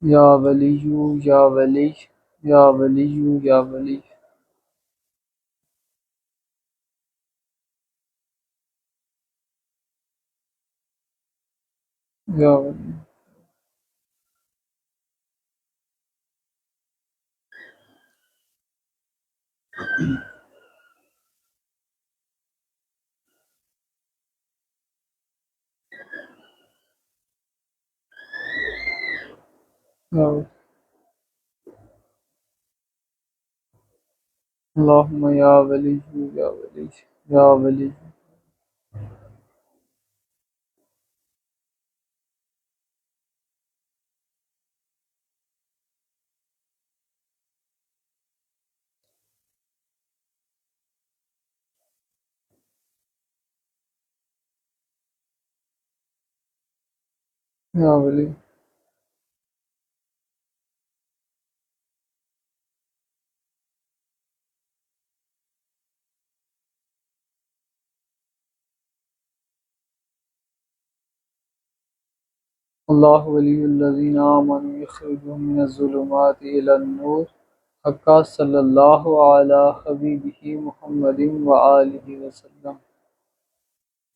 یا ولی یا ولی یا ولی یا ولی یا ولی یا ولی اللہم یا ولی یا ولی یا ولی یا ولی اللہ ولی الذین آمنوا یخرجهم من الظلمات الی النور حقا صلی اللہ علی حبیبہ محمد وآلہ وسلم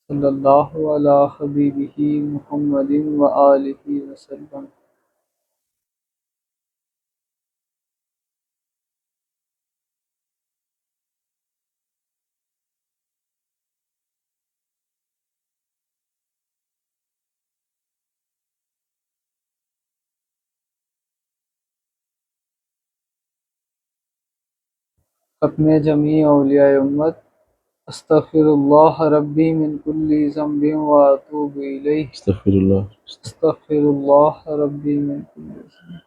صلی اللہ علی حبیبہ محمد وآلہ وسلم ختم جمیع اولیاء امت استغفر اللہ ربی من کل ذنب واتوب الیہ استغفر اللہ استغفر اللہ ربی من کل ذنب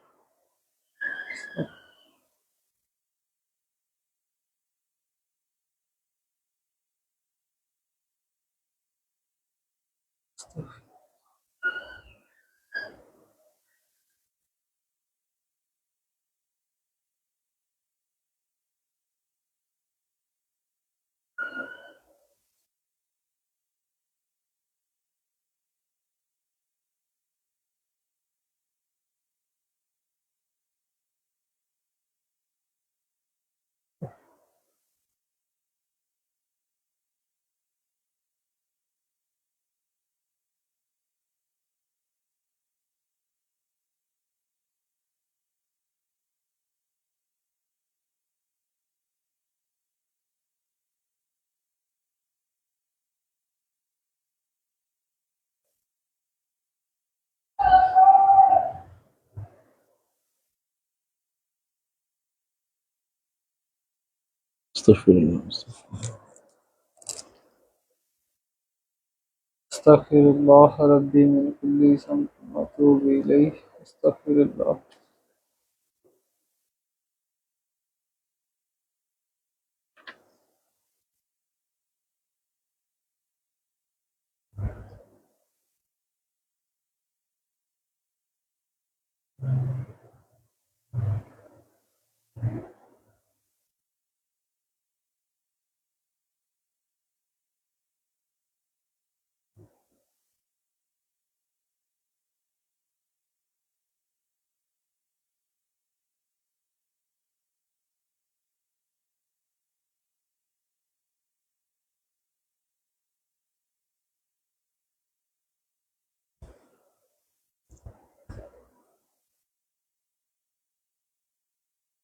استغفر اللہ استغفر اللہ ربی من کل ذنب واتوب الیہ استغفر اللہ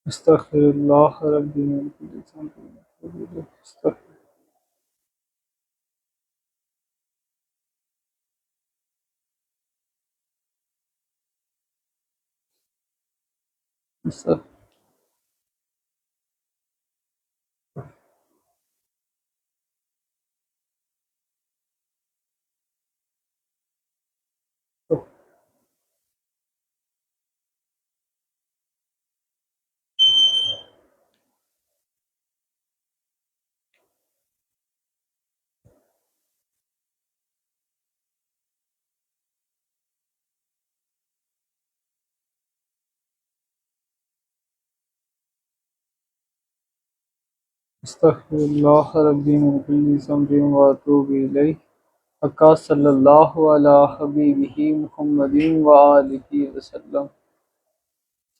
استغفر اللہ ربی من کل ذنب واتوب الیہ استغفر استغفر اللہ ربی من کل ذنب واتوب الیہ حقا صلی اللہ علی حبیبہ محمد وآلہ وسلم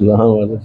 Selamun Aleyküm.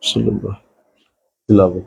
Bismillah. Tilavet.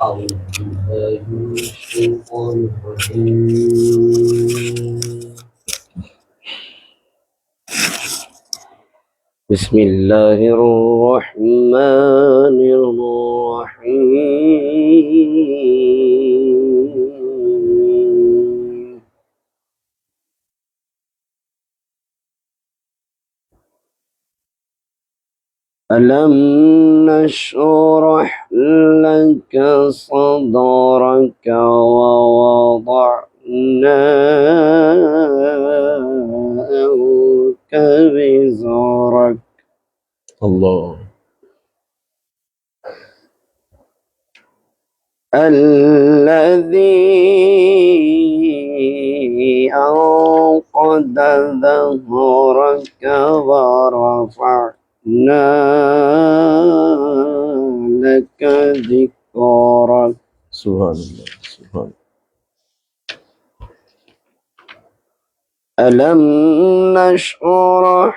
أعوذ بالله من الشيطان الرجيم. بسم الله الرحمن الرحيم. ألم نشرح لك صدرك ووضعنا عنك وزرك Allah. الذي أنقض ظهرك ورفعنا لك ذكرك. Subhanallah. Subhanallah. ألم نشرح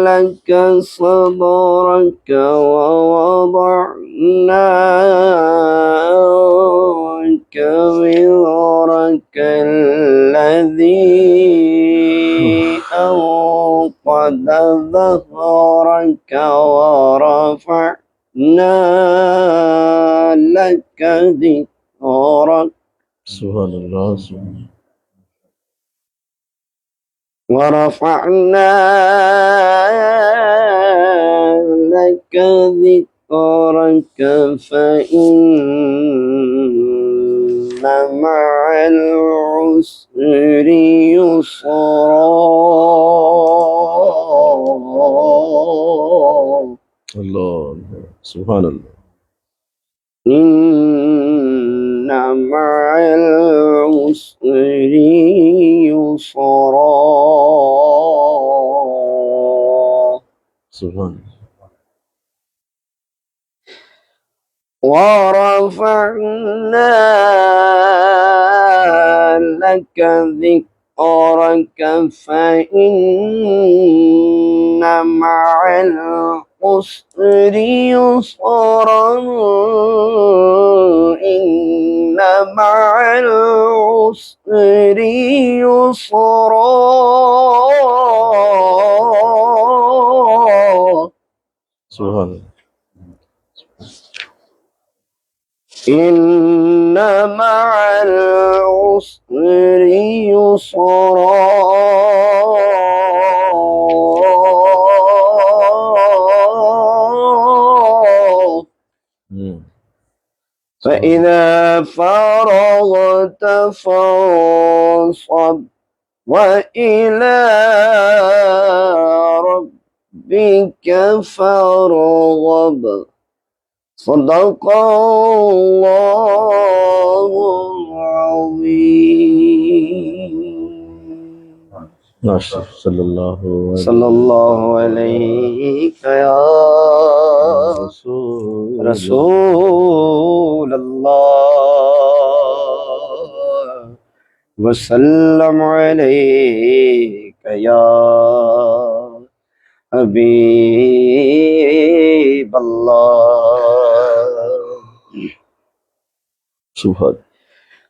لك صدرك ووضعنا عنك وزرك الذي أنقض ظهرك ورفعنا لك ذكرك. Subhanallah. Subhanallah. ورفعنا لك ذكرك فإن مع العسر يسرا. Allah. Subhanallah. إن مع العسر يسرا. Subhanallah. ورفعنا لك ذكرك فإن مع العسر يسرا. إن مع العسر يسرا. Subhanallah. إن مع العسر يسرا. فإذا فرغت فانصب وإلى ربك فارغب. صدق الله العظيم. Nasir sallallahu صلى الله عليك يا Rasul. رسول الله وسلم عليك يا حبيب الله. Subhanallah.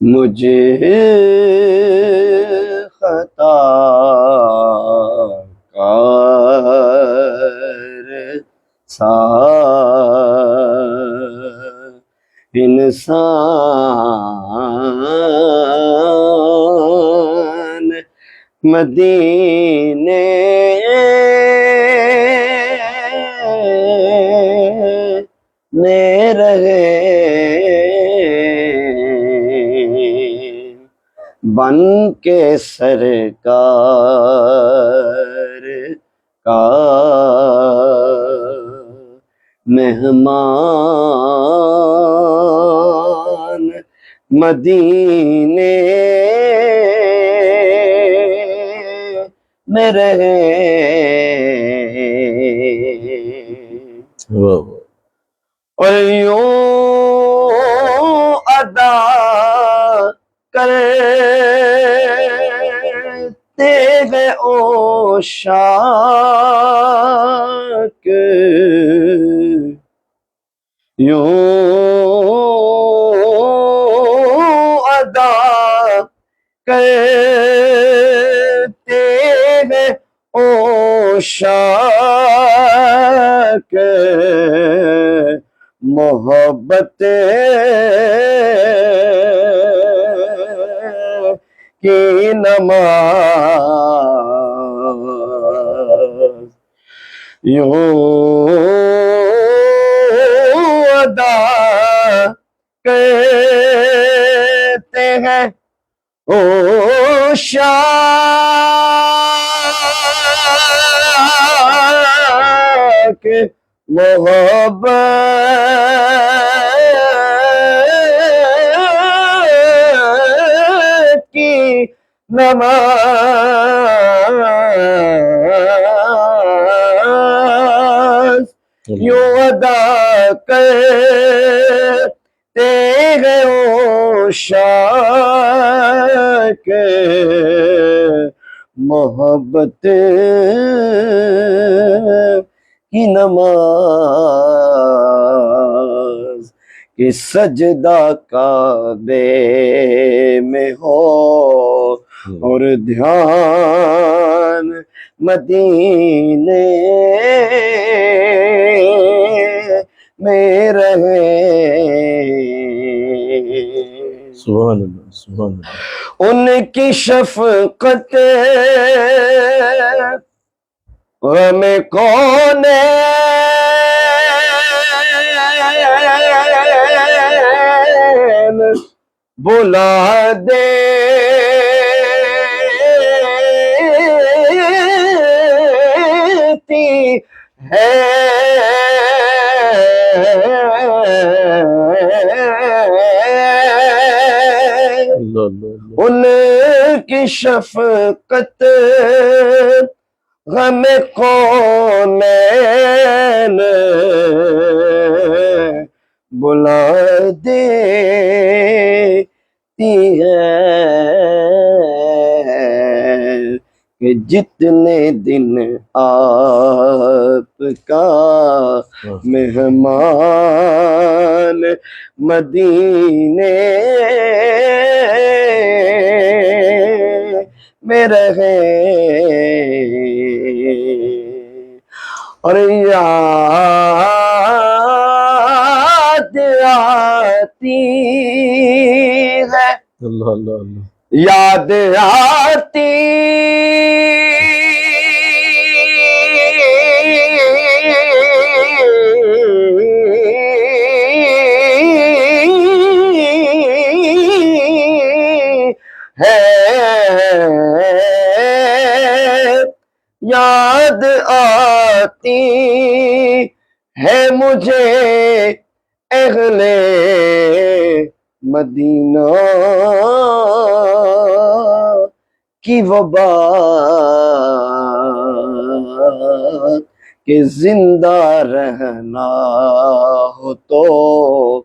مجھے خطا کار انسان مدینے میں رہے بن کے سرکار کا مہمان مدینے میں رہے واہ واہ اور یوں ادا کرتے ہیں عشاق یوں ادا کرتے ہیں عشاق محبت کی نماز یوں ادا کرتے ہیں عشاق محبت کی نماز یوں ادا کرتے ہیں عشاق محبت کی نماز کہ سجدہ کعبے میں ہو اور دھیان مدینے میں رہے سبحان اللہ سبحان اللہ ان کی شفقت غم کون بلا دیتی ہے اللہ اللہ اللہ ان کی شفقت غم کونین بلا دیتی ہے کہ جتنے دن آپ کا مہمان مدینے میں رہے اور یاد آتی ہے اللہ اللہ اللہ یاد آتی ہے یاد آتی ہے مجھے اہل مدینہ کی وہ بات کہ زندہ رہنا ہو تو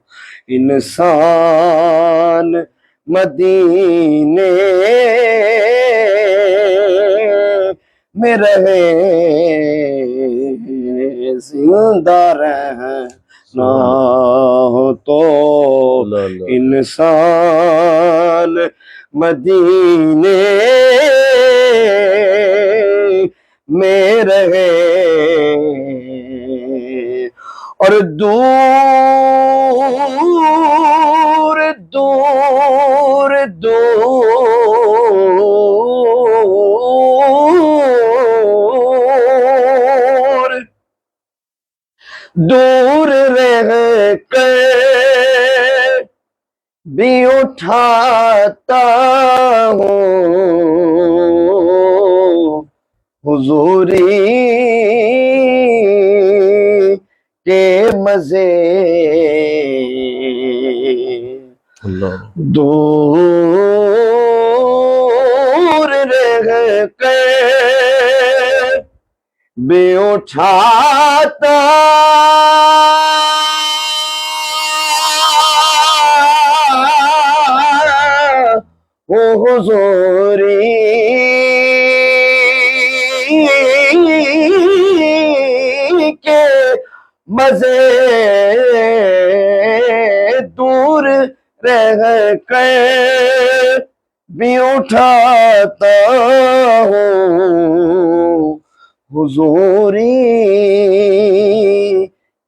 انسان مدینے میں رہے زندہ رہنا ہو تو اللہ اللہ انسان مدینے میں رہے اور دور دور دور دور رہ کر بھی اٹھاتا ہوں حضوری کے مزے اللہ دور رہ کر بھی اٹھاتا وہ حضوری کے مزے دور رہ کر بھی اٹھاتا ہوں حضوری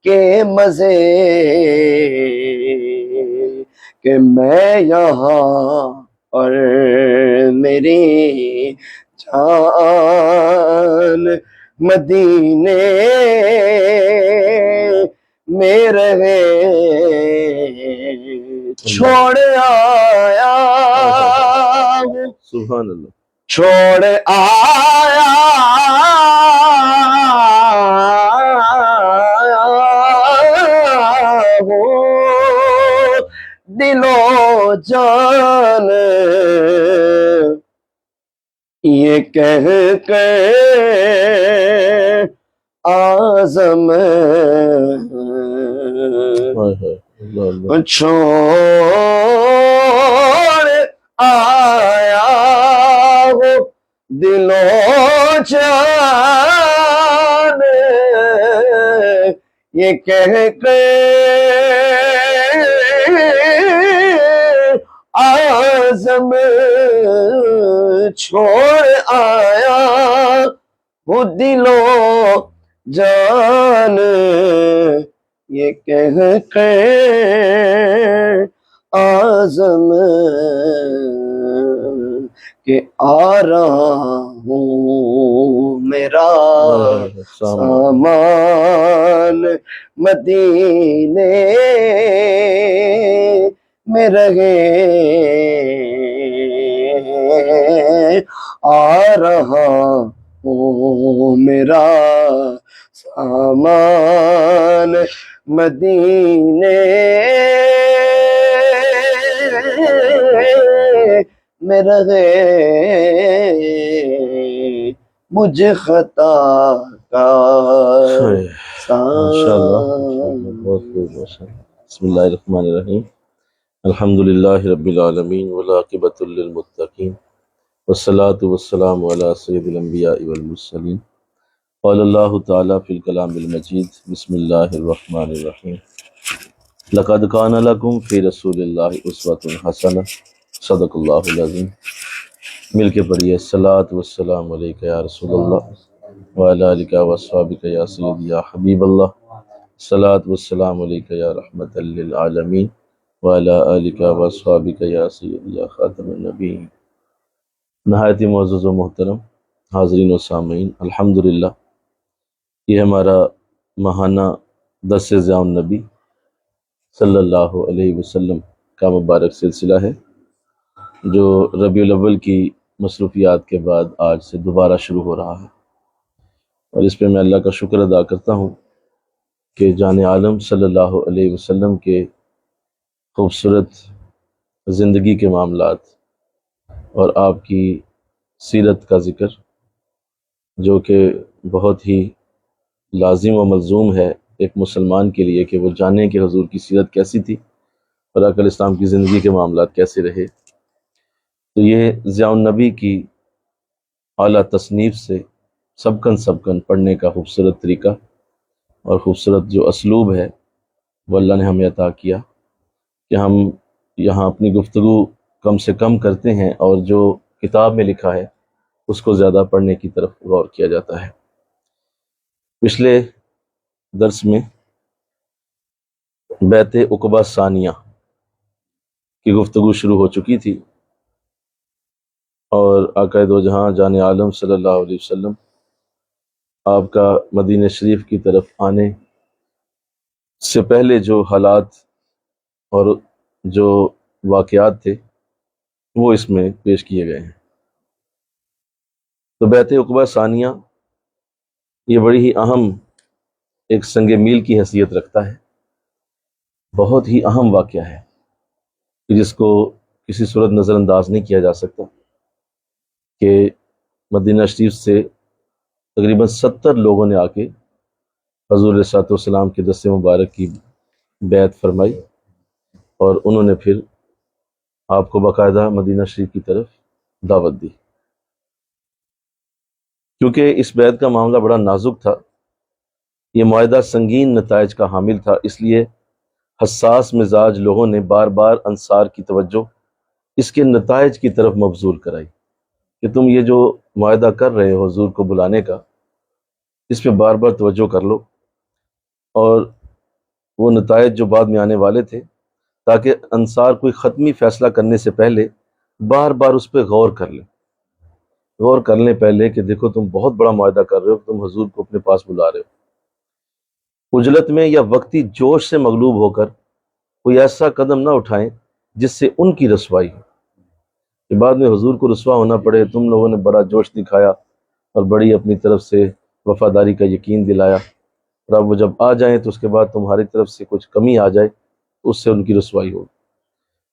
کے مزے کہ میں یہاں اور میری جان مدینے میں رہے چھوڑ آیا ہوں سبحان اللہ چھوڑ آیا ہوں دل و جان یہ کہہ کے اعظم ہائے ہائے اللہ اللہ چھوڑ آیا ہو دل و جان یہ کہہ کے اعظم چھوڑ آیا وہ دل و جان یہ کہہ کے اعظم کہ آ رہا ہوں میرا سامان مدینے میں رہے آ رہا ہوں میرا سامان مدینے میں رہے مجھ خطا کا ماشاءاللہ بہت خوب ماشاءاللہ بسم اللہ الرحمن الرحیم الحمدللہ رب العالمین والعاقبۃ للمتقین والصلاة والسلام علی سید الانبیاء والمرسلین قال اللہ تعالیٰ فی الکلام المجید بسم اللہ الرحمن الرحیم لقد کان لکم فی رسول اللہ اسوۃ حسنہ صدق اللہ العظیم مل کے پڑھیے الصلاۃ والسلام علیک یا رسول اللہ وعلی آلک واصحابک یا سیدی یا حبیب اللہ الصلاۃ والسلام علیک یا رحمۃ للعالمین وعلی آلک واصحابک یا سیدی یا خاتم النبیین نہایت ہی معزز و محترم حاضرین و سامعین الحمدللہ یہ ہمارا ماہانہ دس ضیاء النبی صلی اللہ علیہ وسلم کا مبارک سلسلہ ہے جو ربیع الاول کی مصروفیات کے بعد آج سے دوبارہ شروع ہو رہا ہے اور اس پہ میں اللہ کا شکر ادا کرتا ہوں کہ جان عالم صلی اللہ علیہ وسلم کے خوبصورت زندگی کے معاملات اور آپ کی سیرت کا ذکر جو کہ بہت ہی لازم و ملزوم ہے ایک مسلمان کے لیے کہ وہ جانے کہ حضور کی سیرت کیسی تھی اور آقا الاسلام کی زندگی کے معاملات کیسے رہے، تو یہ ضیاء النبی کی اعلیٰ تصنیف سے سبکن پڑھنے کا خوبصورت طریقہ اور خوبصورت جو اسلوب ہے وہ اللہ نے ہمیں عطا کیا کہ ہم یہاں اپنی گفتگو کم سے کم کرتے ہیں اور جو کتاب میں لکھا ہے اس کو زیادہ پڑھنے کی طرف غور کیا جاتا ہے۔ پچھلے درس میں بیعت عقبہ ثانیہ کی گفتگو شروع ہو چکی تھی، اور آقا دو جہاں جان عالم صلی اللہ علیہ وسلم آپ کا مدینہ شریف کی طرف آنے سے پہلے جو حالات اور جو واقعات تھے وہ اس میں پیش کیے گئے ہیں۔ تو بیعت عقبہ ثانیہ یہ بڑی ہی اہم ایک سنگ میل کی حیثیت رکھتا ہے، بہت ہی اہم واقعہ ہے کہ جس کو کسی صورت نظر انداز نہیں کیا جا سکتا کہ مدینہ شریف سے تقریباً 70 لوگوں نے آ کے حضور علیہ الصلوۃ والسلام کے دست مبارک کی بیعت فرمائی، اور انہوں نے پھر آپ کو باقاعدہ مدینہ شریف کی طرف دعوت دی۔ کیونکہ اس بیعت کا معاملہ بڑا نازک تھا، یہ معاہدہ سنگین نتائج کا حامل تھا، اس لیے حساس مزاج لوگوں نے بار بار انصار کی توجہ اس کے نتائج کی طرف مبذول کرائی کہ تم یہ جو معاہدہ کر رہے ہو حضور کو بلانے کا، اس پہ بار بار توجہ کر لو، اور وہ نتائج جو بعد میں آنے والے تھے، تاکہ انصار کوئی ختمی فیصلہ کرنے سے پہلے بار بار اس پہ غور کر لیں، غور کر لیں پہلے کہ دیکھو تم بہت بڑا معاہدہ کر رہے ہو، تم حضور کو اپنے پاس بلا رہے ہو، عجلت میں یا وقتی جوش سے مغلوب ہو کر کوئی ایسا قدم نہ اٹھائیں جس سے ان کی رسوائی ہو، کہ بعد میں حضور کو رسوا ہونا پڑے۔ تم لوگوں نے بڑا جوش دکھایا اور بڑی اپنی طرف سے وفاداری کا یقین دلایا، اور اب وہ جب آ جائیں تو اس کے بعد تمہاری طرف سے کچھ کمی آ جائے تو اس سے ان کی رسوائی ہو۔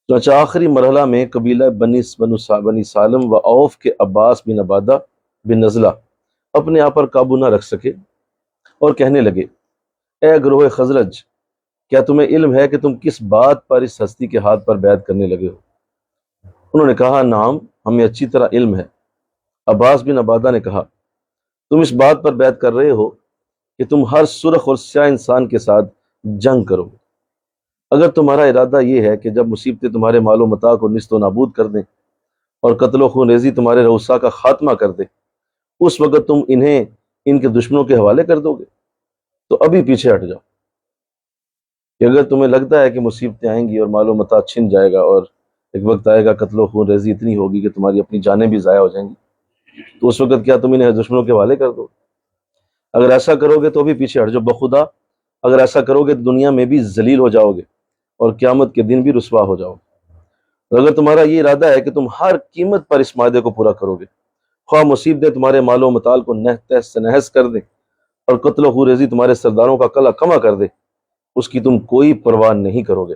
چنانچہ آخری مرحلہ میں قبیلہ بنی سالم و اوف کے عباس بن عبادہ بن نزلہ اپنے آپ پر قابو نہ رکھ سکے اور کہنے لگے، اے گروہ خزرج، کیا تمہیں علم ہے کہ تم کس بات پر اس ہستی کے ہاتھ پر بیعت کرنے لگے ہو؟ انہوں نے کہا، نعم، ہمیں اچھی طرح علم ہے۔ عباس بن عبادہ نے کہا، تم اس بات پر بیعت کر رہے ہو کہ تم ہر سرخ اور سیاہ انسان کے ساتھ جنگ کرو، اگر تمہارا ارادہ یہ ہے کہ جب مصیبتیں تمہارے مال و متاع کو نیست و نابود کر دیں اور قتل و خون ریزی تمہارے رؤسا کا خاتمہ کر دے، اس وقت تم انہیں ان کے دشمنوں کے حوالے کر دو گے، تو ابھی پیچھے ہٹ جاؤ۔ کہ اگر تمہیں لگتا ہے کہ مصیبتیں آئیں گی اور مال و متاع چھن جائے گا اور ایک وقت آئے گا قتل و خون ریزی اتنی ہوگی کہ تمہاری اپنی جانیں بھی ضائع ہو جائیں گی، تو اس وقت کیا تم انہیں دشمنوں کے حوالے کر دو؟ اگر ایسا کرو گے تو ابھی پیچھے ہٹ جاؤ، بخدا اگر ایسا کرو گے تو دنیا میں بھی ذلیل ہو جاؤ گے اور قیامت کے دن بھی رسوا ہو جاؤ گے۔ اور اگر تمہارا یہ ارادہ ہے کہ تم ہر قیمت پر اس معاہدے کو پورا کرو گے، خواہ مصیبتیں تمہارے مال و متاع کو تہس نہس کر دیں اور قتل و خون ریزی تمہارے سرداروں کا کلا کما کر دے، اس کی تم کوئی پرواہ نہیں کرو گے،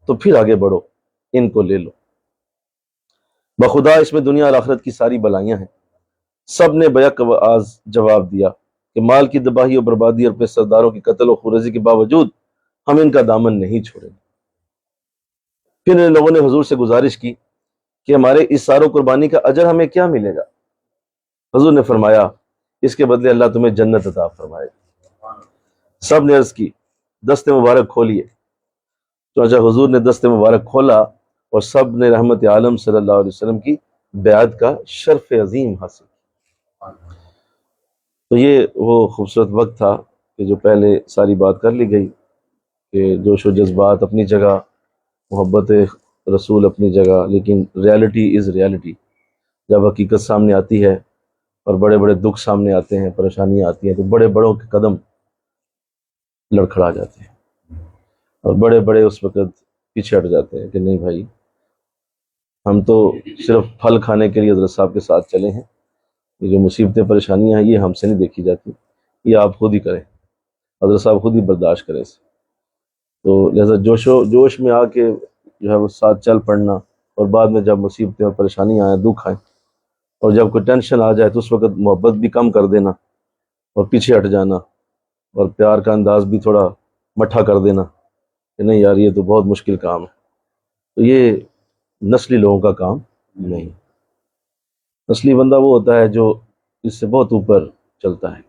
تو پھر آگے بڑھو، ان کو لے لو۔ بخدا اس میں دنیا اور آخرت کی ساری بلائیاں ہیں۔ سب نے بیک آز جواب دیا کہ مال کی تباہی اور بربادی اور اپنے سرداروں کی قتل و خونریزی کے باوجود ہم ان کا دامن نہیں چھوڑیں گے۔ پھر ان لوگوں نے حضور سے گزارش کی کہ ہمارے اس سار و قربانی کا اجر ہمیں کیا ملے گا؟ حضور نے فرمایا، اس کے بدلے اللہ تمہیں جنت عطا فرمائے گا۔ سب نے عرض کی، دست مبارک کھولیے۔ چنانچہ حضور نے دست مبارک کھولا اور سب نے رحمت عالم صلی اللہ علیہ وسلم کی بیعت کا شرف عظیم حاصل کیا۔ تو یہ وہ خوبصورت وقت تھا کہ جو پہلے ساری بات کر لی گئی کہ جوش و جذبات اپنی جگہ، محبت رسول اپنی جگہ، لیکن ریالٹی از ریالٹی۔ جب حقیقت سامنے آتی ہے اور بڑے بڑے دکھ سامنے آتے ہیں، پریشانیاں آتی ہیں، تو بڑے بڑوں کے قدم لڑکھڑا جاتے ہیں اور بڑے بڑے اس وقت پیچھے ہٹ جاتے ہیں کہ نہیں بھائی، ہم تو صرف پھل کھانے کے لیے حضرت صاحب کے ساتھ چلے ہیں، یہ جو مصیبتیں پریشانیاں ہیں یہ ہم سے نہیں دیکھی جاتی، یہ آپ خود ہی کریں، حضرت صاحب خود ہی برداشت کریں اسے۔ تو لہذا جوش میں آ کے جو ہے وہ ساتھ چل پڑنا، اور بعد میں جب مصیبتیں اور پریشانیاں آئیں، دکھ آئیں، اور جب کوئی ٹینشن آ جائے تو اس وقت محبت بھی کم کر دینا اور پیچھے ہٹ جانا، اور پیار کا انداز بھی تھوڑا مٹھا کر دینا کہ نہیں یار یہ تو بہت مشکل کام ہے۔ تو یہ نسلی لوگوں کا کام نہیں۔ نسلی بندہ وہ ہوتا ہے جو اس سے بہت اوپر چلتا ہے،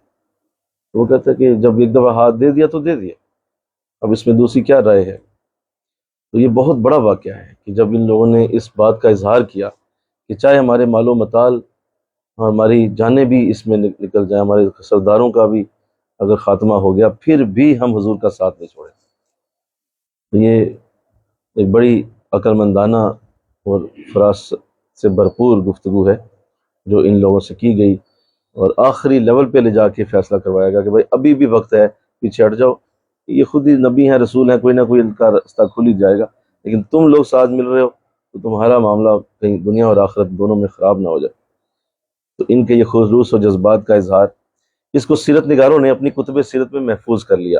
وہ کہتا ہے کہ جب ایک دفعہ ہاتھ دے دیا تو دے دیا، اب اس میں دوسری کیا رائے ہے؟ تو یہ بہت بڑا واقعہ ہے کہ جب ان لوگوں نے اس بات کا اظہار کیا کہ چاہے ہمارے مال و متال اور ہماری جانیں بھی اس میں نکل جائیں، ہمارے سرداروں کا بھی اگر خاتمہ ہو گیا، پھر بھی ہم حضور کا ساتھ نہیں چھوڑیں۔ تو یہ ایک بڑی عقل مندانہ اور فراست سے بھرپور گفتگو ہے جو ان لوگوں سے کی گئی، اور آخری لیول پہ لے جا کے فیصلہ کروایا گیا کہ بھائی ابھی بھی وقت ہے، پیچھے ہٹ جاؤ، یہ خود ہی نبی ہیں، رسول ہیں، کوئی نہ کوئی ان کا راستہ کھل ہی جائے گا، لیکن تم لوگ ساتھ مل رہے ہو تو تمہارا معاملہ کہیں دنیا اور آخرت دونوں میں خراب نہ ہو جائے۔ تو ان کے یہ خلوص و جذبات کا اظہار، اس کو سیرت نگاروں نے اپنی کتب سیرت میں محفوظ کر لیا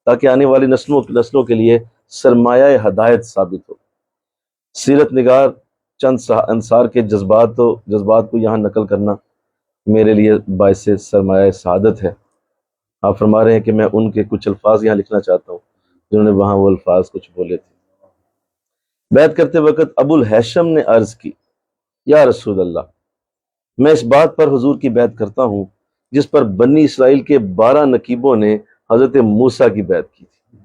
تاکہ آنے والی نسلوں کے لیے سرمایہ ہدایت ثابت ہو۔ سیرت نگار چند انصار کے جذبات کو یہاں نقل کرنا میرے لیے باعث سرمایہ سعادت ہے۔ آپ فرما رہے ہیں کہ میں ان کے کچھ الفاظ یہاں لکھنا چاہتا ہوں جنہوں نے وہاں وہ الفاظ کچھ بولے تھے۔ بیعت کرتے وقت ابو الہیثم نے عرض کی، یا رسول اللہ، میں اس بات پر حضور کی بیعت کرتا ہوں جس پر بنی اسرائیل کے 12 نقیبوں نے حضرت موسیٰ کی بیعت کی تھی۔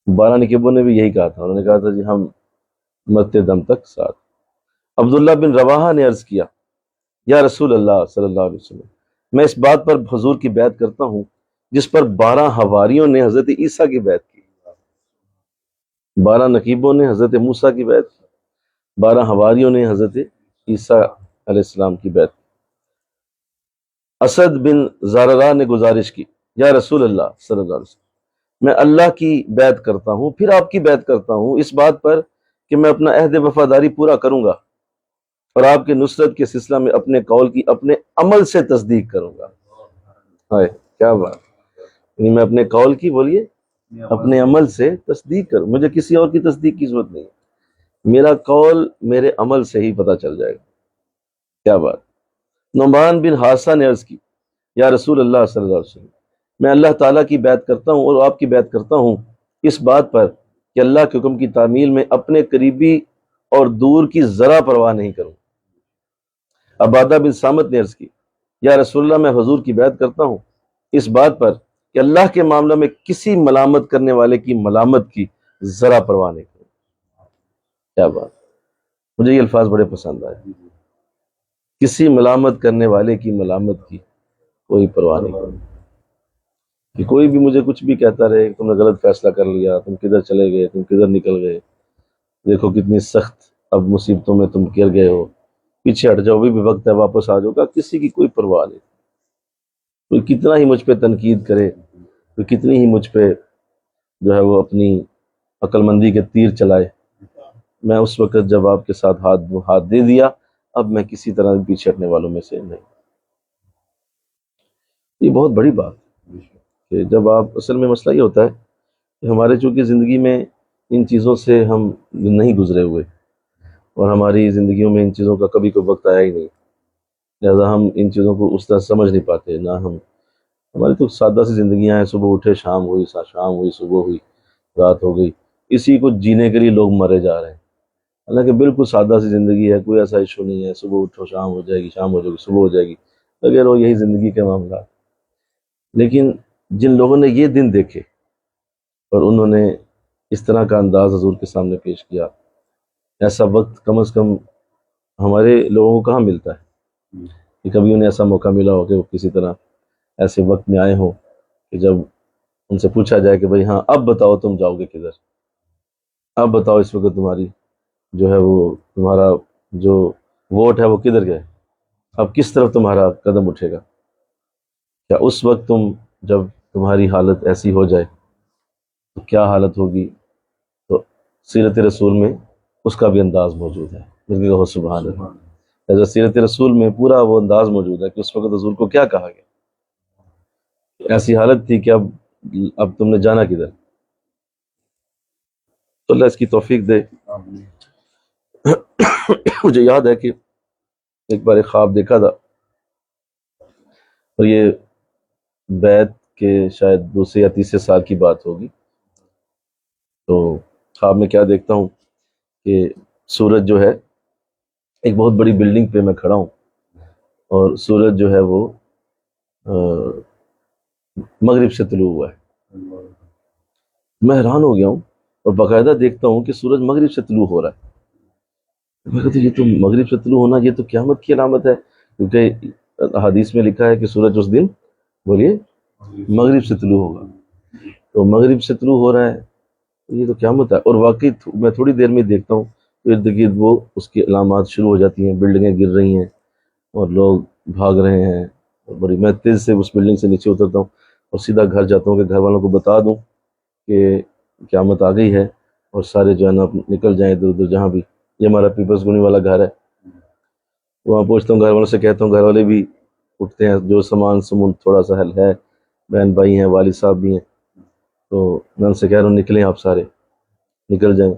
12 نقیبوں نے بھی یہی کہا تھا، انہوں نے کہا تھا جی ہم مرتے دم تک ساتھ۔ عبداللہ بن رواحہ نے عرض کیا، یا رسول اللہ صلی اللہ علیہ وسلم، میں اس بات پر حضور کی بیعت کرتا ہوں جس پر 12 حواریوں نے حضرت عیسیٰ کی بیعت کی۔ 12 نقیبوں نے حضرت موسیٰ کی بیعت کی، 12 حواریوں نے حضرت عیسیٰ علیہ السلام کی بیعت کی۔ اسد بن زرارہ نے گزارش کی، یا رسول اللہ صلی اللہ علیہ وسلم، میں اللہ کی بیعت کرتا ہوں، پھر آپ کی بیعت کرتا ہوں اس بات پر کہ میں اپنا عہد وفاداری پورا کروں گا اور آپ کے نصرت کے سلسلہ میں اپنے قول کی اپنے عمل سے تصدیق کروں گا۔ ہائے کیا بات، یعنی میں اپنے قول کی، بولیے، اپنے عمل سے تصدیق کروں، مجھے کسی اور کی تصدیق کی ضرورت نہیں، میرا قول میرے عمل سے ہی پتہ چل جائے گا۔ کیا بات۔ نعمان بن حارثہ نے عرض کی، یا رسول اللہ صلی اللہ علیہ وسلم، میں اللہ تعالیٰ کی بیعت کرتا ہوں اور آپ کی بیعت کرتا ہوں اس بات پر کہ اللہ کے حکم کی تعمیل میں اپنے قریبی اور دور کی ذرا پرواہ نہیں کروں۔ عبادہ بن صامت نے عرض کی، یا رسول اللہ، میں حضور کی بیعت کرتا ہوں اس بات پر کہ اللہ کے معاملہ میں کسی ملامت کرنے والے کی ملامت کی ذرا پرواہ نہیں کروں۔ کیا بات، مجھے یہ الفاظ بڑے پسند آئے، کسی ملامت کرنے والے کی ملامت کی کوئی پرواہ نہیں کروں، کہ کوئی بھی مجھے کچھ بھی کہتا رہے، تم نے غلط فیصلہ کر لیا، تم کدھر چلے گئے، تم کدھر نکل گئے، دیکھو کتنی سخت اب مصیبتوں میں تم گر گئے ہو، پیچھے ہٹ جاؤ، بھی وقت ہے، واپس آ جاؤ گا، کسی کی کوئی پرواہ نہیں۔ کوئی کتنا ہی مجھ پہ تنقید کرے، کوئی کتنی ہی مجھ پہ جو ہے وہ اپنی عقل مندی کے تیر چلائے، میں اس وقت جب آپ کے ساتھ ہاتھ دے دیا، اب میں کسی طرح پیچھے ہٹنے والوں میں سے نہیں۔ یہ بہت بڑی بات ہے کہ جب آپ، اصل میں مسئلہ یہ ہوتا ہے کہ ہمارے چونکہ زندگی میں ان چیزوں سے ہم نہیں گزرے ہوئے، اور ہماری زندگیوں میں ان چیزوں کا کبھی کوئی وقت آیا ہی نہیں، لہذا ہم ان چیزوں کو اس طرح سمجھ نہیں پاتے، نہ ہماری تو سادہ سی زندگیاں ہیں، صبح اٹھے شام ہوئی، شام ہوئی صبح ہوئی، رات ہو گئی، اسی کو جینے کے لیے لوگ مرے جا رہے ہیں، حالانکہ بالکل سادہ سی زندگی ہے، کوئی ایسا ایشو نہیں ہے، صبح اٹھو شام ہو جائے گی، شام ہو جائے گی، صبح ہو جائے گی، وغیرہ، وہ یہی زندگی کے معاملات۔ لیکن جن لوگوں نے یہ دن دیکھے اور انہوں نے اس طرح کا انداز حضور کے سامنے پیش کیا، ایسا وقت کم از کم ہمارے لوگوں کو کہاں ملتا ہے کہ کبھی انہیں ایسا موقع ملا ہو کہ وہ کسی طرح ایسے وقت میں آئے ہوں کہ جب ان سے پوچھا جائے کہ بھئی ہاں اب بتاؤ تم جاؤ گے کدھر، اب بتاؤ اس وقت تمہاری جو ہے وہ تمہارا جو ووٹ ہے وہ کدھر گئے، اب کس طرف تمہارا قدم اٹھے گا، کیا اس وقت جب تمہاری حالت ایسی ہو جائے تو کیا حالت ہوگی؟ تو سیرت رسول میں اس کا بھی انداز موجود ہے، جس کہ کہو سبحان اللہ۔ ایسا سیرت رسول میں پورا وہ انداز موجود ہے کہ اس وقت حضور کو کیا کہا گیا، ایسی حالت تھی کہ اب تم نے جانا کدھر۔ تو اللہ اس کی توفیق دے۔ مجھے یاد ہے کہ ایک بار ایک خواب دیکھا تھا، اور یہ بیعت کے شاید دوسرے یا تیسرے سال کی بات ہوگی، تو خواب میں کیا دیکھتا ہوں کہ سورج جو ہے، ایک بہت بڑی بلڈنگ پہ میں کھڑا ہوں، اور سورج جو ہے وہ مغرب سے طلوع ہوا ہے۔ میں حیران ہو گیا ہوں اور باقاعدہ دیکھتا ہوں کہ سورج مغرب سے طلوع ہو رہا ہے۔ میں کہتا ہوں یہ تو مغرب سے طلوع ہونا، یہ تو قیامت کی علامت ہے، کیونکہ حدیث میں لکھا ہے کہ سورج اس دن بولیے مغرب سے طلوع ہوگا، تو مغرب سے طلوع ہو رہا ہے، یہ تو قیامت ہے۔ اور واقعی میں تھوڑی دیر میں دیکھتا ہوں ارد گرد وہ اس کی علامات شروع ہو جاتی ہیں، بلڈنگیں گر رہی ہیں اور لوگ بھاگ رہے ہیں، اور بڑی میں تیز سے اس بلڈنگ سے نیچے اترتا ہوں اور سیدھا گھر جاتا ہوں کہ گھر والوں کو بتا دوں کہ قیامت آ گئی ہے اور سارے جو ہے نا نکل جائیں ادھر ادھر جہاں بھی۔ یہ ہمارا پیپلز گونی والا گھر ہے، وہاں پہنچتا ہوں، گھر والوں سے کہتا ہوں، گھر والے بھی اٹھتے ہیں، جو سامان سمون تھوڑا سا ہے، بہن بھائی ہیں، والد صاحب بھی ہیں، تو میں ان سے کہہ رہا ہوں نکلیں، آپ سارے نکل جائیں۔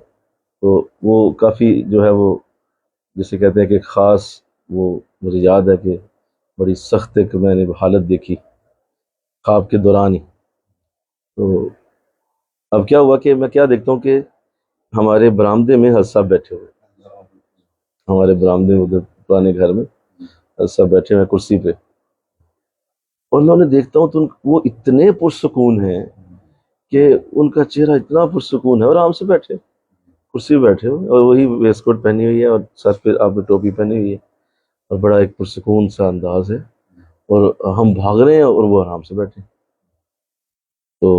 تو وہ کافی جو ہے وہ جسے کہتے ہیں کہ خاص، وہ مجھے یاد ہے کہ بڑی سخت ایک میں نے حالت دیکھی خواب کے دوران ہی۔ تو اب کیا ہوا کہ میں کیا دیکھتا ہوں کہ ہمارے برآمدے میں حضرت صاحب بیٹھے ہوئے، ہمارے برآمدے میں ادھر پرانے گھر میں حضرت صاحب بیٹھے ہوئے کرسی پہ، اور میں انہیں دیکھتا ہوں تو وہ اتنے پرسکون ہیں کہ ان کا چہرہ اتنا پرسکون ہے، اور آرام سے بیٹھے کرسی پہ بیٹھے ہوئے، اور وہی ویسٹ کوٹ پہنی ہوئی ہے اور سر پہ آپ نے ٹوپی پہنی ہوئی ہے، اور بڑا ایک پرسکون سا انداز ہے، اور ہم بھاگ رہے ہیں اور وہ آرام سے بیٹھے۔ تو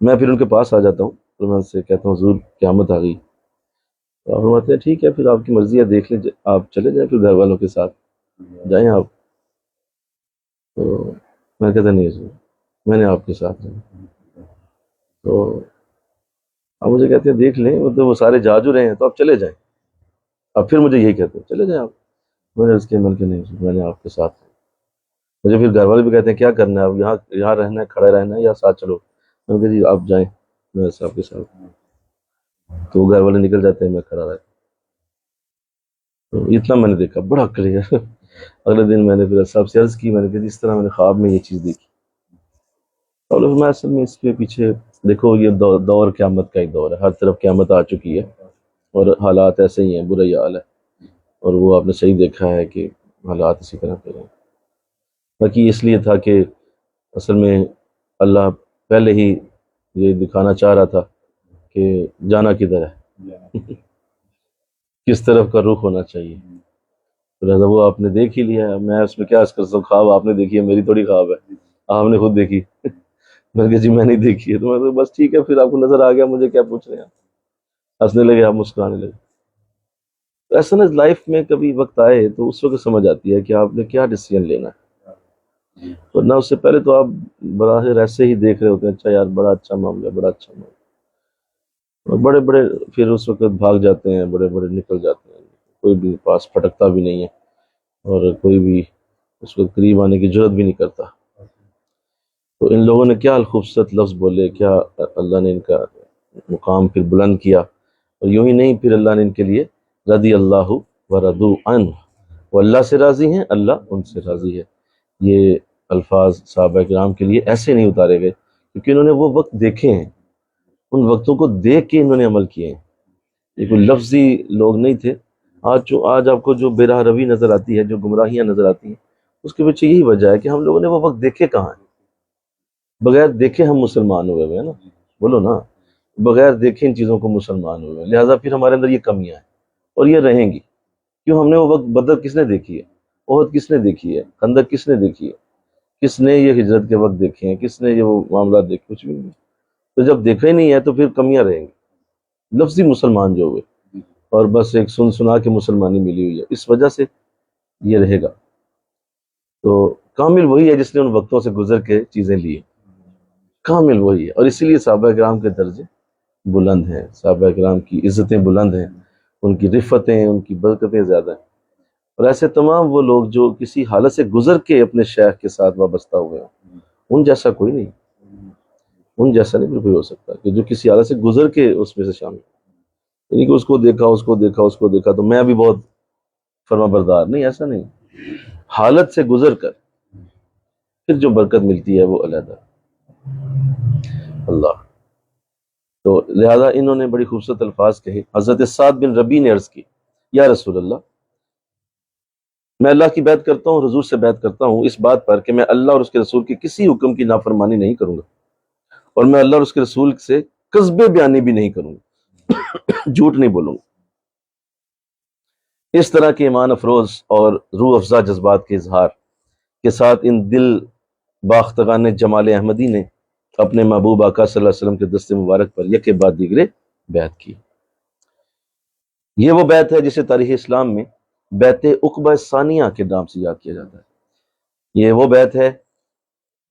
میں پھر ان کے پاس آ جاتا ہوں اور میں ان سے کہتا ہوں حضور قیامت آ گئی، تو آپ فرماتے ہیں ٹھیک ہے پھر آپ کی مرضی ہے، دیکھ لیں، آپ چلے جائیں پھر گھر والوں کے ساتھ جائیں آپ۔ تو میں کہتا نہیں حضور، میں نے آپ کے ساتھ جانا۔ تو آپ مجھے کہتے ہیں دیکھ لیں، مطلب وہ سارے جا جو رہے ہیں تو آپ چلے جائیں۔ اب پھر مجھے یہی کہتے ہیں چلے جائیں آپ۔ میں نے اس کے من کے نہیں حضور، میں نے آپ کے ساتھ۔ مجھے پھر گھر والے بھی کہتے ہیں کیا کرنا ہے اب، یہاں رہنا ہے، کھڑے رہنا ہے یا ساتھ چلو؟ میں کہا جی آپ جائیں، میں آپ کے ساتھ۔ تو گھر والے نکل جاتے ہیں، میں کھڑا رہتا ہوں۔ تو اتنا میں نے دیکھا بڑا کلیئر۔ اگلے دن میں نے پھر صاحب سے عرض کی، میں نے کہا اس طرح میں نے خواب میں یہ چیز دیکھی۔ اور میں اصل میں اس کے پیچھے دیکھو، یہ دور قیامت کا ایک دور ہے، ہر طرف قیامت آ چکی ہے اور حالات ایسے ہی ہیں، برا حال ہے، اور وہ آپ نے صحیح دیکھا ہے کہ حالات اسی طرح کے ہیں۔ باقی اس لیے تھا کہ اصل میں اللہ پہلے ہی یہ دکھانا چاہ رہا تھا کہ جانا کدھر ہے، کس طرف کا رخ ہونا چاہیے۔ لہٰذا وہ آپ نے دیکھ ہی لیا ہے، میں اس میں کیا عرض کر سکتا ہوں، خواب آپ نے دیکھی ہے، میری تھوڑی خواب ہے، آپ نے خود دیکھی۔ میں نے کہا جی میں نہیں دیکھی ہے، تو میں بس ٹھیک ہے پھر، آپ کو نظر آ گیا، مجھے کیا پوچھ رہے ہیں آپ؟ ہنسنے لگے، آپ مسکرانے لگے۔ تو ایسا نا لائف میں کبھی وقت آئے تو اس وقت سمجھ آتی ہے کہ آپ نے کیا ڈیسیژن لینا ہے، ورنہ اس سے پہلے تو آپ براہ ایسے ہی دیکھ رہے ہوتے ہیں، اچھا یار بڑا اچھا معاملہ ہے، بڑا اچھا معاملہ، اور بڑے بڑے پھر اس وقت بھاگ جاتے ہیں، بڑے بڑے نکل جاتے ہیں، کوئی بھی پاس پھٹکتا بھی نہیں ہے، اور کوئی بھی اس وقت قریب آنے کی جرت بھی نہیں کرتا۔ تو ان لوگوں نے کیا خوبصورت لفظ بولے، کیا اللہ نے ان کا مقام پھر بلند کیا، اور یوں ہی نہیں، پھر اللہ نے ان کے لیے رضی اللہ ورضوا عنہ، وہ اللہ سے راضی ہیں، اللہ ان سے راضی ہے۔ یہ الفاظ صحابہ کرام کے لیے ایسے نہیں اتارے گئے، کیونکہ انہوں نے وہ وقت دیکھے ہیں، ان وقتوں کو دیکھ کے انہوں نے عمل کیے ہیں، یہ کوئی لفظی لوگ نہیں تھے۔ آج آپ کو جو بے راہ روی نظر آتی ہے، جو گمراہیاں نظر آتی ہیں، اس کے پیچھے یہی وجہ ہے کہ ہم لوگوں نے وہ وقت دیکھے کہاں ہیں۔ بغیر دیکھے ہم مسلمان ہوئے ہیں نا، بولو نا، بغیر دیکھے ان چیزوں کو مسلمان ہوئے ہیں، لہٰذا پھر ہمارے اندر یہ کمیاں ہیں اور یہ رہیں گی۔ کیوں؟ ہم نے وہ وقت بدر کس نے دیکھی ہے، احد کس نے دیکھی ہے، خندق کس نے دیکھی ہے، کس نے یہ ہجرت کے وقت دیکھے ہیں، کس نے یہ وہ معاملات دیکھے؟ کچھ بھی نہیں۔ تو جب دیکھا ہی نہیں ہے تو پھر کمیاں رہیں گی۔ لفظی مسلمان جو ہوئے اور بس ایک سنا کے مسلمانی ملی ہوئی ہے، اس وجہ سے یہ رہے گا۔ تو کامل وہی ہے جس نے ان وقتوں سے گزر کے چیزیں لی، کامل وہی ہے، اور اسی لیے صحابہ کرام کے درجے بلند ہیں، صحابہ کرام کی عزتیں بلند ہیں، ان کی رفتیں، ان کی برکتیں زیادہ ہیں۔ اور ایسے تمام وہ لوگ جو کسی حالت سے گزر کے اپنے شیخ کے ساتھ وابستہ ہوئے ہیں، ان جیسا کوئی نہیں، ان جیسا نہیں کوئی ہو سکتا کہ جو کسی حالت سے گزر کے اس میں سے شامل، یعنی کہ اس کو دیکھا، اس کو دیکھا، اس کو دیکھا تو میں بھی بہت فرما بردار، نہیں، ایسا نہیں، حالت سے گزر کر پھر جو برکت ملتی ہے وہ علیحدہ اللہ۔ تو لہذا انہوں نے بڑی خوبصورت الفاظ کہے۔ حضرت سعد بن ربیع نے عرض کی، یا رسول اللہ، میں اللہ کی بیعت کرتا ہوں، حضور سے بیعت کرتا ہوں اس بات پر کہ میں اللہ اور اس کے رسول کے کسی حکم کی نافرمانی نہیں کروں گا، اور میں اللہ اور اس کے رسول سے کذب بیانی بھی نہیں کروں گا، جھوٹ نہیں بولوں گا۔ اس طرح کے ایمان افروز اور روح افزا جذبات کے اظہار کے ساتھ ان دل باختگان جمال احمدی نے اپنے محبوب آقا صلی اللہ علیہ وسلم کے دست مبارک پر یکے بعد دیگرے بیعت کی۔ یہ وہ بیعت ہے جسے تاریخ اسلام میں بیعت عقبہ ثانیہ کے نام سے یاد کیا جاتا ہے۔ یہ وہ بیعت ہے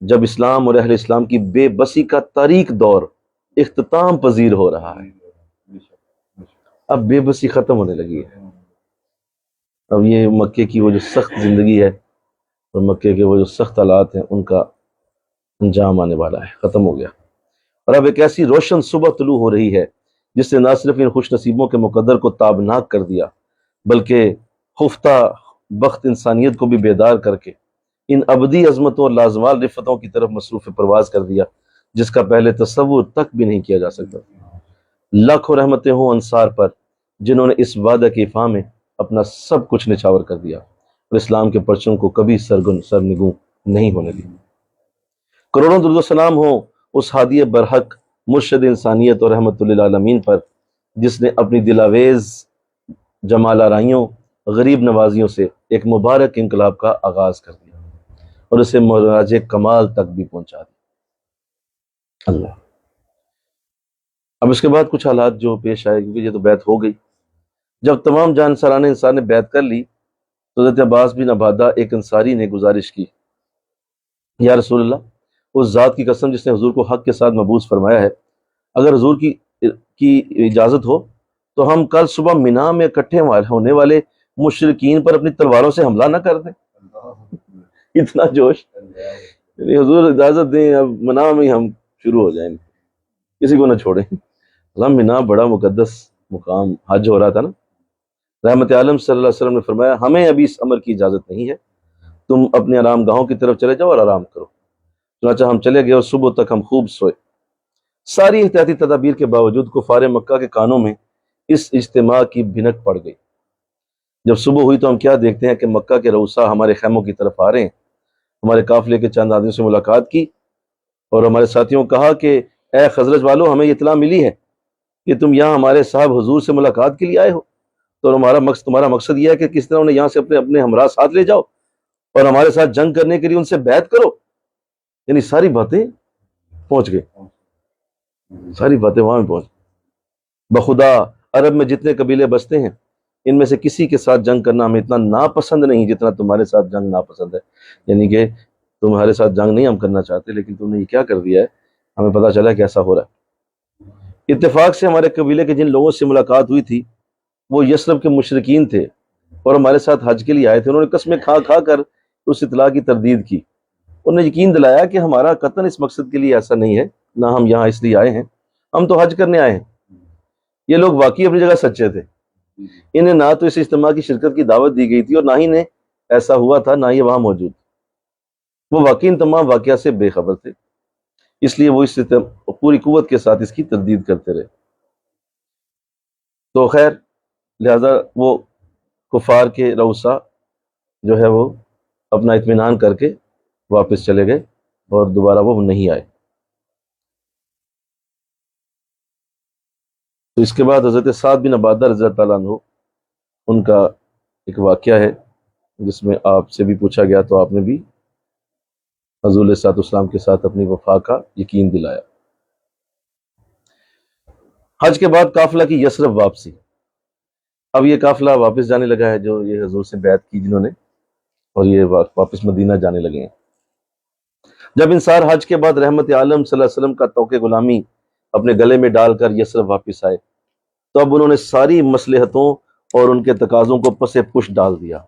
جب اسلام اور اہل اسلام کی بے بسی کا تاریک دور اختتام پذیر ہو رہا ہے۔ اب بے بسی ختم ہونے لگی ہے۔ اب یہ مکے کی وہ جو سخت زندگی ہے اور مکے کے وہ جو سخت حالات ہیں ان کا انجام آنے والا ہے، ختم ہو گیا، اور اب ایک ایسی روشن صبح طلوع ہو رہی ہے جس نے نہ صرف ان خوش نصیبوں کے مقدر کو تابناک کر دیا بلکہ خفتہ بخت انسانیت کو بھی بیدار کر کے ان ابدی عظمتوں اور لازوال رفتوں کی طرف مصروف پرواز کر دیا جس کا پہلے تصور تک بھی نہیں کیا جا سکتا۔ لاکھوں رحمتیں ہوں انصار پر جنہوں نے اس وعدہ کے افہام میں اپنا سب کچھ نچھاور کر دیا اور اسلام کے پرچم کو کبھی سرنگوں نہیں ہونے دیا۔ کروڑوں درود و سلام ہوں اس ہادی برحق مرشد انسانیت اور رحمت للعالمین پر جس نے اپنی دلاویز جمال آرائیوں غریب نوازیوں سے ایک مبارک انقلاب کا آغاز کر دیا اور اسے معراج کمال تک بھی پہنچا دیا۔ اللہ اب اس کے بعد کچھ حالات جو پیش آئے، کیونکہ یہ تو بیعت ہو گئی۔ جب تمام جان سران انسان نے بیعت کر لی تو حضرت عباس بن عبادہ ایک انصاری نے گزارش کی، یا رسول اللہ، اس ذات کی قسم جس نے حضور کو حق کے ساتھ مبعوث فرمایا ہے، اگر حضور کی اجازت ہو تو ہم کل صبح مینا میں اکٹھے ہونے والے مشرکین پر اپنی تلواروں سے حملہ نہ کر دیں۔ اتنا جوش، یعنی حضور اجازت دیں، اب مینا میں ہم شروع ہو جائیں، کسی کو نہ چھوڑیں۔ مینا بڑا مقدس مقام، حج ہو رہا تھا نا۔ رحمت عالم صلی اللہ علیہ وسلم نے فرمایا ہمیں ابھی اس عمل کی اجازت نہیں ہے، تم اپنے آرام گاہوں کی طرف چلے جاؤ اور آرام کرو۔ چنانچہ ہم چلے گئے اور صبح تک ہم خوب سوئے۔ ساری احتیاطی تدابیر کے باوجود کفار مکہ کے کانوں میں اس اجتماع کی بھنک پڑ گئی۔ جب صبح ہوئی تو ہم کیا دیکھتے ہیں کہ مکہ کے رؤسا ہمارے خیموں کی طرف آ رہے ہیں۔ ہمارے قافلے کے چند آدمیوں سے ملاقات کی اور ہمارے ساتھیوں کو کہا کہ اے خزرج والو، ہمیں اطلاع ملی ہے کہ تم یہاں ہمارے صاحب حضور سے ملاقات کے لیے آئے ہو، تو تمہارا مقصد یہ ہے کہ کس طرح انہیں یہاں سے اپنے ہمراہ ساتھ لے جاؤ اور ہمارے ساتھ جنگ کرنے کے لیے ان سے بیعت کرو۔ یعنی ساری باتیں پہنچ گئی، ساری باتیں وہاں میں پہنچ۔ بخدا عرب میں جتنے قبیلے بستے ہیں ان میں سے کسی کے ساتھ جنگ کرنا ہمیں اتنا ناپسند نہیں جتنا تمہارے ساتھ جنگ ناپسند ہے۔ یعنی کہ تمہارے ساتھ جنگ نہیں ہم کرنا چاہتے، لیکن تم نے یہ کیا کر دیا ہے، ہمیں پتہ چلا کہ ایسا ہو رہا ہے۔ اتفاق سے ہمارے قبیلے کے جن لوگوں سے ملاقات ہوئی تھی وہ یثرب کے مشرکین تھے اور ہمارے ساتھ حج کے لیے آئے تھے۔ انہوں نے قسمیں کھا کھا کر اس اطلاع کی تردید کی۔ انہوں نے یقین دلایا کہ ہمارا قطن اس مقصد کے لیے ایسا نہیں ہے، نہ ہم یہاں اس لیے آئے ہیں، ہم تو حج کرنے آئے ہیں۔ یہ لوگ واقعی اپنی جگہ سچے تھے، انہیں نہ تو اس اجتماع کی شرکت کی دعوت دی گئی تھی اور نہ ہی انہیں ایسا ہوا تھا، نہ یہ وہاں موجود۔ وہ واقعی ان تمام واقعات سے بے خبر تھے، اس لیے وہ اس پوری قوت کے ساتھ اس کی تردید کرتے رہے۔ تو خیر، لہذا وہ کفار کے رؤسا جو ہے وہ اپنا اطمینان کر کے واپس چلے گئے اور دوبارہ وہ نہیں آئے۔ تو اس کے بعد حضرت سعد بن عبادہ رضی اللہ تعالیٰ عنہ، ان کا ایک واقعہ ہے جس میں آپ سے بھی پوچھا گیا تو آپ نے بھی حضور علیہ الصلوۃ والسلام کے ساتھ اپنی وفا کا یقین دلایا۔ حج کے بعد قافلہ کی یثرب واپسی۔ اب یہ قافلہ واپس جانے لگا ہے، جو یہ حضور سے بیعت کی جنہوں نے، اور یہ واپس مدینہ جانے لگے ہیں۔ جب انصار حج کے بعد رحمت عالم صلی اللہ علیہ وسلم کا توقع غلامی اپنے گلے میں ڈال کر یثرب واپس آئے تو اب انہوں نے ساری مصلحتوں اور ان کے تقاضوں کو پس پش ڈال دیا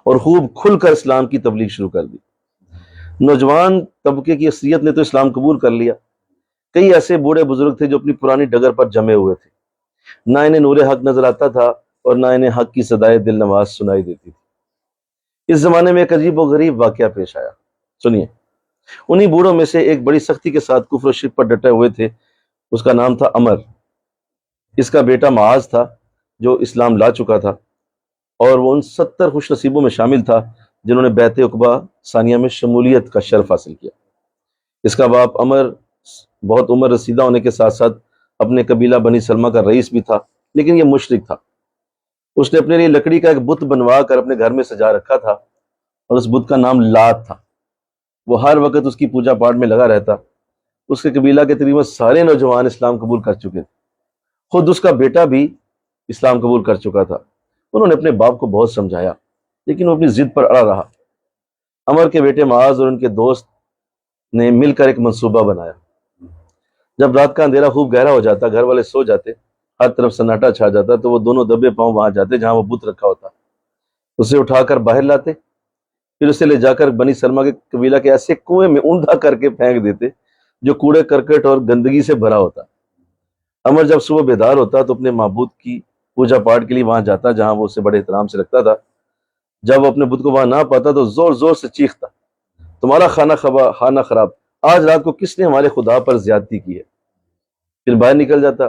اور خوب کھل کر اسلام کی تبلیغ شروع کر دی۔ نوجوان طبقے کی اکثریت نے تو اسلام قبول کر لیا۔ کئی ایسے بوڑھے بزرگ تھے جو اپنی پرانی ڈگر پر جمے ہوئے تھے، نہ انہیں نور حق نظر آتا تھا اور نہ انہیں حق کی صدائے دل نواز سنائی دیتی تھی۔ اس زمانے میں ایک عجیب و غریب واقعہ پیش آیا، سنیے۔ انہی بوڑھوں میں سے ایک بڑی سختی کے ساتھ کفر و شرک پر ڈٹے ہوئے تھے، اس کا نام تھا عمر۔ اس کا بیٹا معاذ تھا جو اسلام لا چکا تھا۔ اور وہ ان 70 خوش نصیبوں میں شامل تھا جنہوں نے بیعت عقبہ ثانیہ میں شمولیت کا شرف حاصل کیا۔ اس کا باپ عمر بہت عمر رسیدہ ہونے کے ساتھ ساتھ اپنے قبیلہ بنی سلمہ کا رئیس بھی تھا، لیکن یہ مشرک تھا۔ اس نے اپنے لیے لکڑی کا ایک بت بنوا کر اپنے گھر میں سجا رکھا تھا، اور اس بت کا نام لات تھا۔ وہ ہر وقت اس کی پوجا پاٹ میں لگا رہتا۔ اس کے قبیلہ کے تقریباً سارے نوجوان اسلام قبول کر چکے تھے، خود اس کا بیٹا بھی اسلام قبول کر چکا تھا۔ انہوں نے اپنے باپ کو بہت سمجھایا، لیکن وہ اپنی ضد پر اڑا رہا۔ عمر کے بیٹے معاذ اور ان کے دوست نے مل کر ایک منصوبہ بنایا۔ جب رات کا اندھیرا خوب گہرا ہو جاتا، گھر والے سو جاتے، ہر طرف سناٹا چھا جاتا، تو وہ دونوں دبے پاؤں وہاں جاتے جہاں وہ بت رکھا ہوتا، اسے اٹھا کر باہر لاتے، پھر اسے لے جا کر بنی سلمہ کے قبیلہ کے ایسے کنویں میں اوندا کر کے پھینک دیتے جو کوڑے کرکٹ اور گندگی سے بھرا ہوتا۔ عمر جب صبح بیدار ہوتا تو اپنے معبود کی پوجا پاٹ کے لیے وہاں جاتا جہاں وہ اسے بڑے احترام سے رکھتا تھا۔ جب وہ اپنے بت کو وہاں نہ پاتا تو زور زور سے چیختا، تمہارا خانہ خراب، آج رات کو کس نے ہمارے خدا پر زیادتی کی ہے؟ پھر باہر نکل جاتا،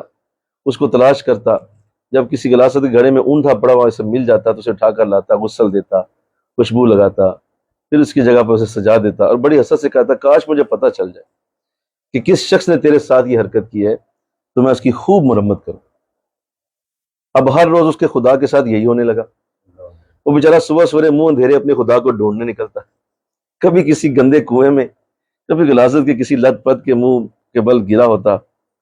اس کو تلاش کرتا، جب کسی گلاست کے گھڑے میں اوندا پڑا ہوا اسے مل جاتا تو اسے اٹھا کر لاتا، غسل دیتا، خوشبو لگاتا، پھر اس کی جگہ پر اسے سجا دیتا اور بڑی حسرت سے کہتا، کاش مجھے پتہ چل جائے کہ کس شخص نے تیرے ساتھ یہ حرکت کی ہے تو میں اس کی خوب مرمت کروں۔ اب ہر روز اس کے خدا کے ساتھ یہی ہونے لگا۔ وہ بیچارہ صبح سویرے منہ اندھیرے اپنے خدا کو ڈھونڈنے نکلتا، کبھی کسی گندے کنویں میں، کبھی غلاظت کے کسی لت پت کے منہ کے بل گرا ہوتا،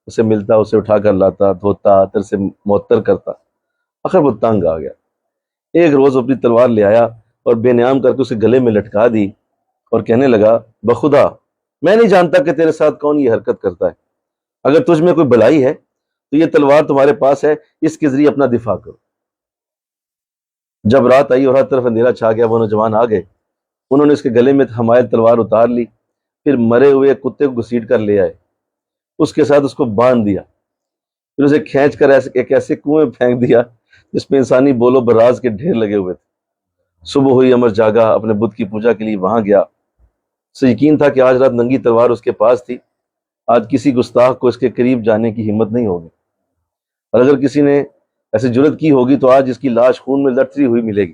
اسے ملتا، اسے اٹھا کر لاتا، دھوتا، عطر سے معطر کرتا۔ آخر وہ تنگ آ گیا۔ ایک روز اپنی تلوار لے آیا اور بے نیام کر کے اسے گلے میں لٹکا دی اور کہنے لگا، بخدا میں نہیں جانتا کہ تیرے ساتھ کون یہ حرکت کرتا ہے، اگر تجھ میں کوئی بلائی ہے تو یہ تلوار تمہارے پاس ہے، اس کے ذریعے اپنا دفاع کرو۔ جب رات آئی اور ہر طرف اندھیرا چھا گیا، وہ نوجوان آ گئے، انہوں نے اس کے گلے میں حمایل تلوار اتار لی، پھر مرے ہوئے کتے کو گھسیٹ کر لے آئے، اس کے ساتھ اس کو باندھ دیا، پھر اسے کھینچ کر ایک ایسے کنویں میں پھینک دیا جس میں انسانی بول و براز کے ڈھیر لگے ہوئے تھے۔ صبح ہوئی، عمر جاگا، اپنے بت کی پوجا کے لیے وہاں گیا۔ اسے یقین تھا کہ آج رات ننگی تلوار اس کے پاس تھی، آج کسی گستاخ کو اس کے قریب جانے کی ہمت نہیں ہوگی، اور اگر کسی نے ایسی جرت کی ہوگی تو آج اس کی لاش خون میں لٹتی ہوئی ملے گی۔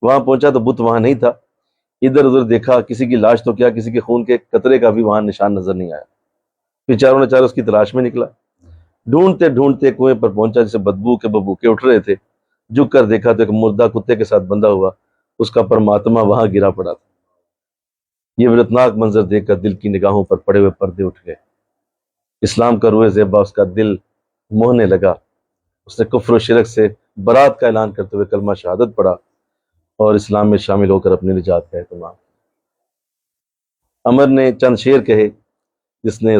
وہاں پہنچا تو بت وہاں نہیں تھا، ادھر ادھر دیکھا، کسی کی لاش تو کیا کسی کے خون کے قطرے کا بھی وہاں نشان نظر نہیں آیا۔ پھر چاروں نے چار اس کی تلاش میں نکلا، ڈھونڈتے ڈھونڈتے کنویں پر پہنچا جسے بدبو کے ببوکے اٹھ رہے تھے۔ جھک کر دیکھا تو ایک مردہ کتے کے ساتھ بندھا ہوا اس کا پرماتما وہاں گرا پڑا تھا۔ یہ عبرتناک منظر دیکھ کر دل کی نگاہوں پر پڑے ہوئے پردے اٹھ گئے۔ اسلام کا روح زیبا اس کا دل موہنے لگا۔ اس نے کفر و شرک سے برات کا اعلان کرتے ہوئے کلمہ شہادت پڑھا اور اسلام میں شامل ہو کر اپنی نجات کا اہتمام۔ عمر نے چند شعر کہے جس میں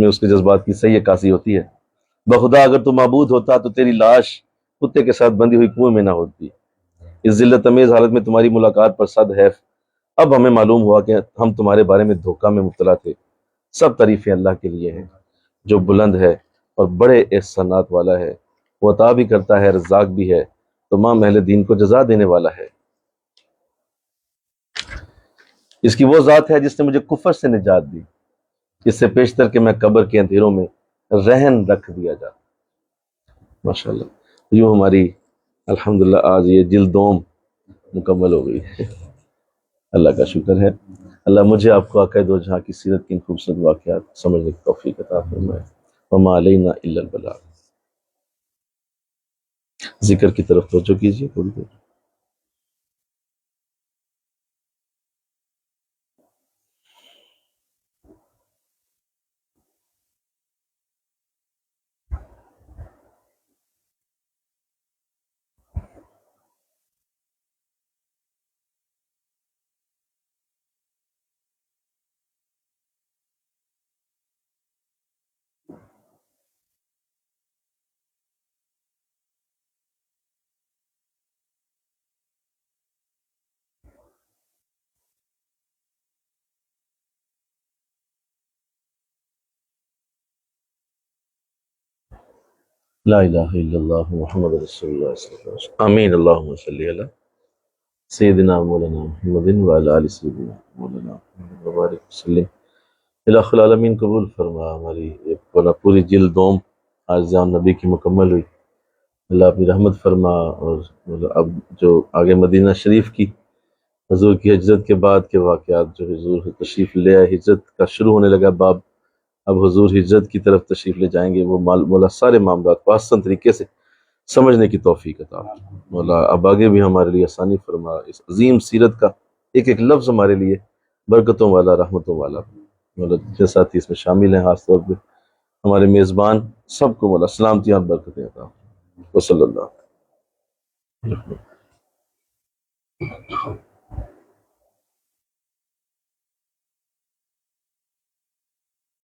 اس کے جذبات کی صحیح عکاسی ہوتی ہے۔ بخدا اگر تو معبود ہوتا تو تیری لاش کتے کے ساتھ بندھی ہوئی کنویں میں نہ ہوتی۔ اس ذلت امیز حالت میں تمہاری ملاقات پر صد حیف، اب ہمیں معلوم ہوا کہ ہم تمہارے بارے میں دھوکہ میں مبتلا تھے۔ سب تعریفیں اللہ کے لیے ہیں جو بلند ہے اور بڑے احسانات والا ہے، وہ عطا بھی کرتا ہے، رزاق بھی ہے، تمام اہل دین کو جزا دینے والا ہے۔ اس کی وہ ذات ہے جس نے مجھے کفر سے نجات دی، اس سے پیشتر کہ میں قبر کے اندھیروں میں رہن رکھ دیا جاتا۔ ماشاءاللہ، یوں ہماری الحمدللہ آج یہ جلد دوم مکمل ہو گئی ہے۔ اللہ کا شکر ہے۔ اللہ مجھے آپ کو عقائد و جہاں کی سیرت کی خوبصورت واقعات سمجھنے کی توفیق عطا فرمائے۔ وما علینا الا البلاغ۔ ذکر کی طرف توجہ کیجیے تھوڑی دیر۔ لا الہ الا اللہ محمد رسول اللہ صلی اللہ علیہ وسلم۔ آمین۔ اللہم صلی علی سیدنا مولانا محمد وعلی آل سیدنا مولانا محمد وبارک وسلم۔ الہ العالمین قبول فرما۔ ہماری پوری جلد دوم آج جام نبی کی مکمل ہوئی۔ اللہ اپنی رحمت فرما، اور اب جو آگے مدینہ شریف کی حضور کی ہجرت کے بعد کے واقعات جو حضور تشریف لے آئے، ہجرت کا شروع ہونے لگا باب، اب حضور ہجرت کی طرف تشریف لے جائیں گے، وہ مولا سارے معاملات کو آسان طریقے سے سمجھنے کی توفیق عطا فرما۔ مولا اب آگے بھی ہمارے لیے آسانی فرما، اس عظیم سیرت کا ایک ایک لفظ ہمارے لیے برکتوں والا، رحمتوں والا۔ مولا جتنے ساتھی اس میں شامل ہیں، خاص طور پہ ہمارے میزبان، سب کو مولا سلامتیاں اور برکتیں عطا فرما۔ وصلی اللہ